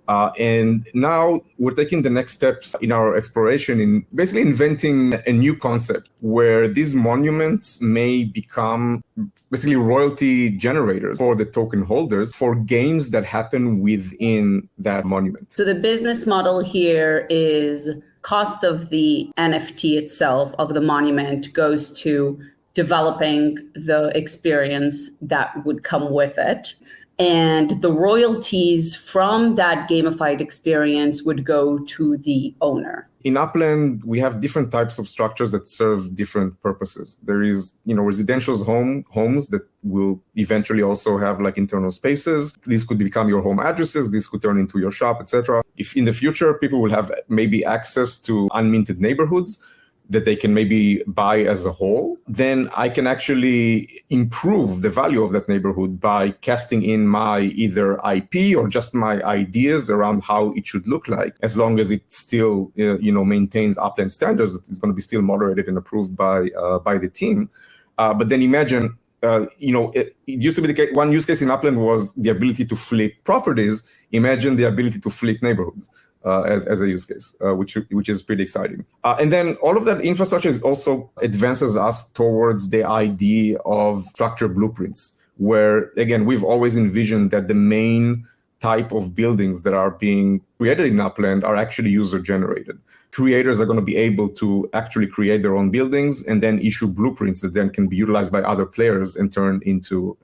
And now we're taking the next steps in our exploration in basically inventing a new concept where these monuments may become basically royalty generators for the token holders for games that happen within that monument. So the business model here is cost of the NFT itself, of the monument, goes to developing the experience that would come with it. And the royalties from that gamified experience would go to the owner. In Upland, we have different types of structures that serve different purposes. There is, residential homes that will eventually also have like internal spaces. These could become your home addresses. This could turn into your shop, etc. If in the future people will have maybe access to unminted neighborhoods that they can maybe buy as a whole, then I can actually improve the value of that neighborhood by casting in my either IP or just my ideas around how it should look like, as long as it still maintains Upland standards that is going to be still moderated and approved by the team. But then imagine, it used to be the case, one use case in Upland was the ability to flip properties. Imagine the ability to flip neighborhoods. As a use case, which is pretty exciting. And then all of that infrastructure is also advances us towards the idea of structure blueprints, where, again, we've always envisioned that the main type of buildings that are being created in Upland are actually user-generated. Creators are going to be able to actually create their own buildings and then issue blueprints that then can be utilized by other players and turned into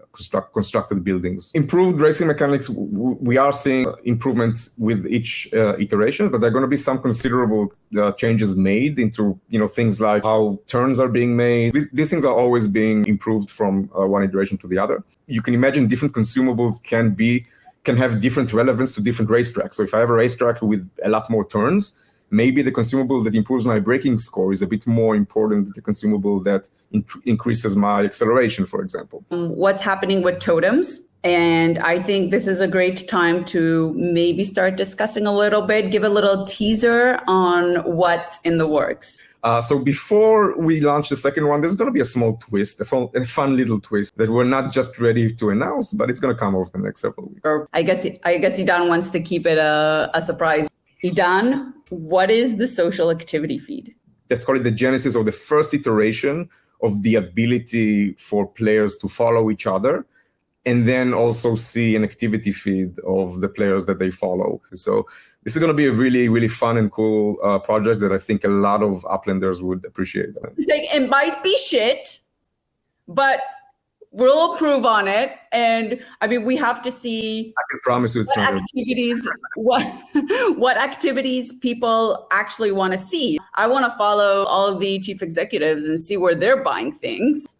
constructed buildings. Improved racing mechanics, we are seeing improvements with each iteration, but there are going to be some considerable changes made into things like how turns are being made. These things are always being improved from one iteration to the other. You can imagine different consumables can have different relevance to different racetracks. So if I have a racetrack with a lot more turns, maybe the consumable that improves my braking score is a bit more important than the consumable that increases my acceleration, for example. What's happening with totems? And I think this is a great time to maybe start discussing a little bit, give a little teaser on what's in the works. So before we launch the second one, there's going to be a small twist, a fun little twist that we're not just ready to announce, but it's going to come over the next several weeks. Or I guess Idan wants to keep it a surprise. Idan, what is the social activity feed? Let's call it the genesis or the first iteration of the ability for players to follow each other and then also see an activity feed of the players that they follow. So this is going to be a really, really fun and cool project that I think a lot of Uplanders would appreciate. It's like, it might be shit, but we'll approve on it. And I mean, we have to see I can promise you it's what activities people actually want to see. I want to follow all of the chief executives and see where they're buying things.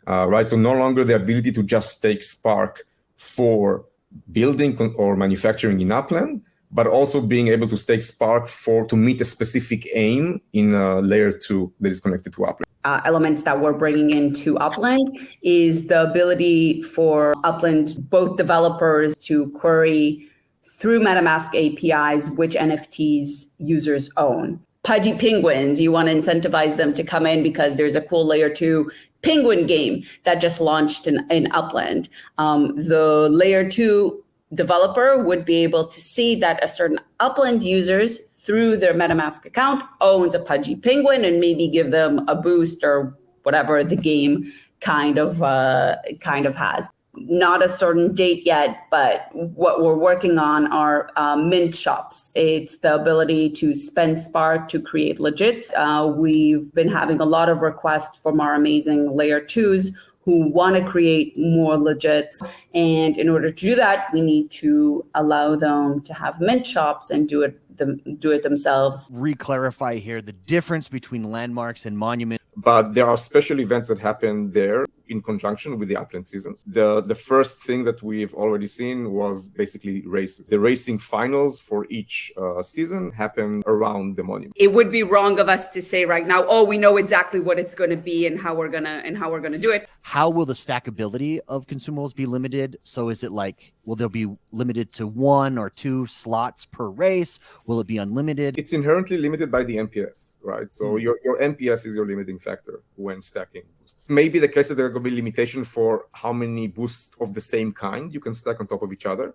Right. So no longer the ability to just take Spark for building or manufacturing in Upland, but also being able to stake Spark to meet a specific aim in layer 2 that is connected to Upland. Elements that we're bringing into Upland is the ability for Upland, both developers, to query through MetaMask APIs which NFTs users own. Pudgy penguins, you want to incentivize them to come in because there's a cool layer 2 penguin game that just launched in Upland. The layer 2 developer would be able to see that a certain Upland users through their MetaMask account owns a pudgy penguin and maybe give them a boost or whatever the game kind of has. Not a certain date yet, but what we're working on are mint shops. It's the ability to spend Spark to create legits. We've been having a lot of requests from our amazing layer 2s who want to create more legits. And in order to do that, we need to allow them to have mint shops and do it themselves. Re-clarify here the difference between landmarks and monuments. But there are special events that happen there in conjunction with the Upland seasons. The first thing that we've already seen was basically races. The racing finals for each season happen around the monument. It would be wrong of us to say right now, oh, we know exactly what it's going to be and how we're gonna do it. How will the stackability of consumables be limited? So is it like, will there be limited to 1 or 2 slots per race? Will it be unlimited? It's inherently limited by the MPS, right? So your MPS is your limiting factor when stacking boosts. Maybe the case that there could be limitation for how many boosts of the same kind you can stack on top of each other.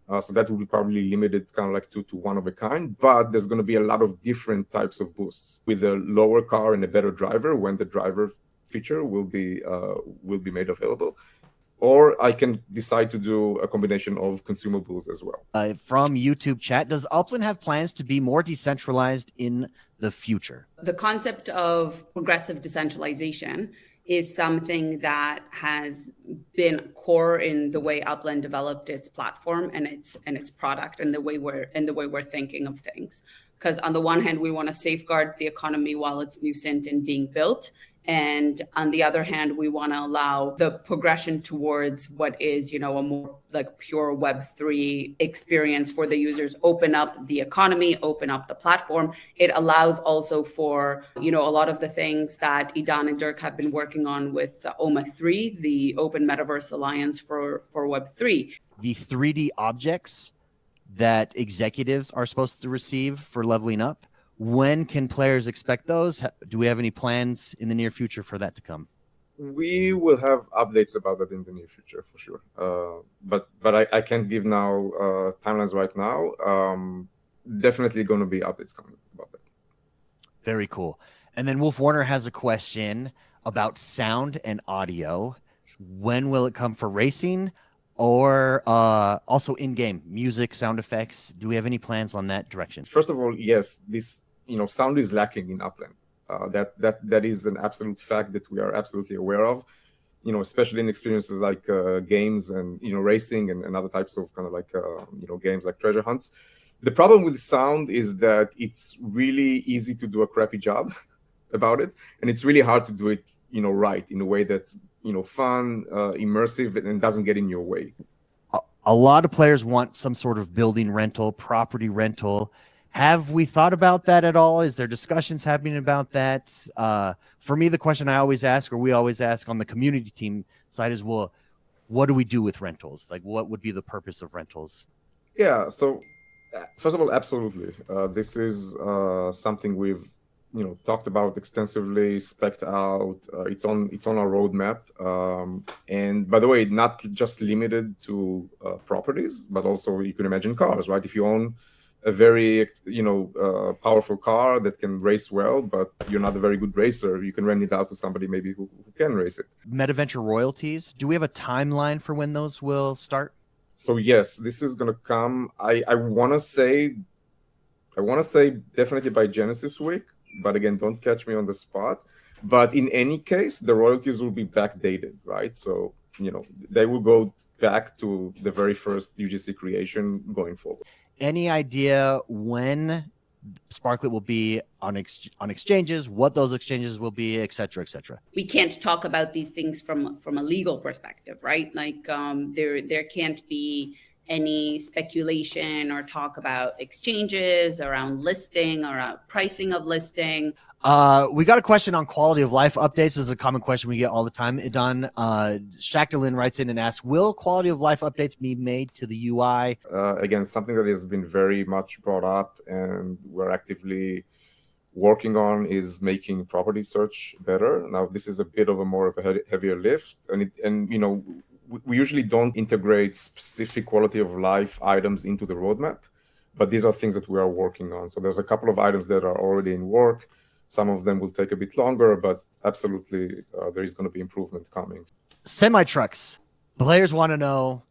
So that will be probably limited kind of like to one of a kind, but there's going to be a lot of different types of boosts with a lower car and a better driver when the driver feature will be made available. Or I can decide to do a combination of consumables as well. From YouTube chat, does Upland have plans to be more decentralized in the future? The concept of progressive decentralization is something that has been core in the way Upland developed its platform and its product and the way we're thinking of things. Because on the one hand, we want to safeguard the economy while it's nascent and being built. And on the other hand, we want to allow the progression towards what is, a more like pure Web3 experience for the users, open up the economy, open up the platform. It allows also for, a lot of the things that Idan and Dirk have been working on with OMA3, the Open Metaverse Alliance for Web3. The 3D objects that executives are supposed to receive for leveling up, when can players expect those? Do we have any plans in the near future for that to come? We will have updates about that in the near future for sure. But I can't give now timelines right now. Definitely going to be updates coming about that. Very cool. And then Wolf Warner has a question about sound and audio. When will it come for racing? Or also in-game music, sound effects? Do we have any plans on that direction? First of all, yes, this sound is lacking in Upland. That is an absolute fact that we are absolutely aware of. Especially in experiences like games and racing and other types of kind of like games like treasure hunts. The problem with sound is that it's really easy to do a crappy job about it, and it's really hard to do it right in a way that's fun, immersive, and doesn't get in your way. A lot of players want some sort of building rental, property rental. Have we thought about that at all? Is there discussions happening about that? For me, the question I always ask, or we always ask on the community team side is, well, what do we do with rentals? Like, what would be the purpose of rentals? Yeah, so first of all, absolutely. This is something we've talked about extensively, spec'd out. It's on our roadmap. And by the way, not just limited to properties, but also you can imagine cars, right? If you own a very powerful car that can race well, but you're not a very good racer, you can rent it out to somebody maybe who can race it. MetaVenture royalties, do we have a timeline for when those will start? So yes, this is going to come. I want to say definitely by Genesis Week, but again, don't catch me on the spot. But in any case, the royalties will be backdated, right? So they will go back to the very first UGC creation going forward. Any idea when Sparklet will be on exchanges, what those exchanges will be, et cetera, et cetera? We can't talk about these things from a legal perspective, right? Like there can't be any speculation or talk about exchanges around listing or around pricing of listing. We got a question on quality of life updates. This is a common question we get all the time. Idan Shakdalin writes in and asks, will quality of life updates be made to the UI? Again, something that has been very much brought up and we're actively working on is making property search better. Now, this is a bit of a heavier lift, and we usually don't integrate specific quality of life items into the roadmap, but these are things that we are working on. So there's a couple of items that are already in work. Some of them will take a bit longer, but absolutely there is going to be improvement coming. Semi-trucks. Players want to know,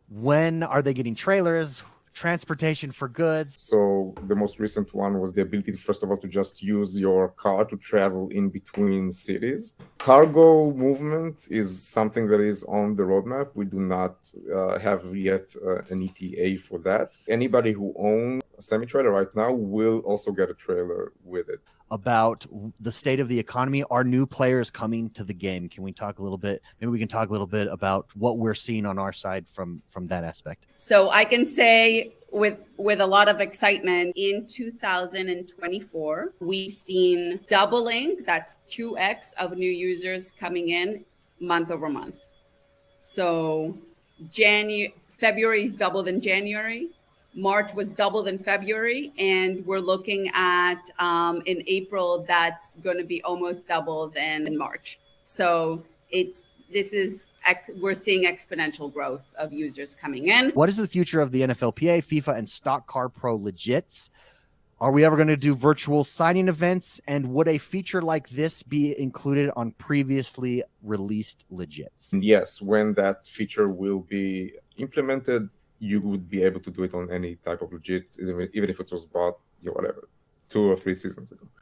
when are they getting trailers, transportation for goods? So the most recent one was the ability, first of all, to just use your car to travel in between cities. Cargo movement is something that is on the roadmap. We do not have yet an ETA for that. Anybody who owns a semi-trailer right now will also get a trailer with it. About the state of the economy, are new players coming to the game? Can we talk a little bit? Maybe we can talk a little bit about what we're seeing on our side from that aspect. So I can say with a lot of excitement, in 2024, we've seen doubling, that's 2x of new users coming in month over month. So February is doubled in January. March was doubled in February, and we're looking at in April that's going to be almost doubled in March. So it's we're seeing exponential growth of users coming in. What is the future of the NFLPA, FIFA, and Stock Car Pro legits? Are we ever going to do virtual signing events? And would a feature like this be included on previously released legits? Yes, when that feature will be implemented, you would be able to do it on any type of legit, even if it was bought, whatever, 2 or 3 seasons ago.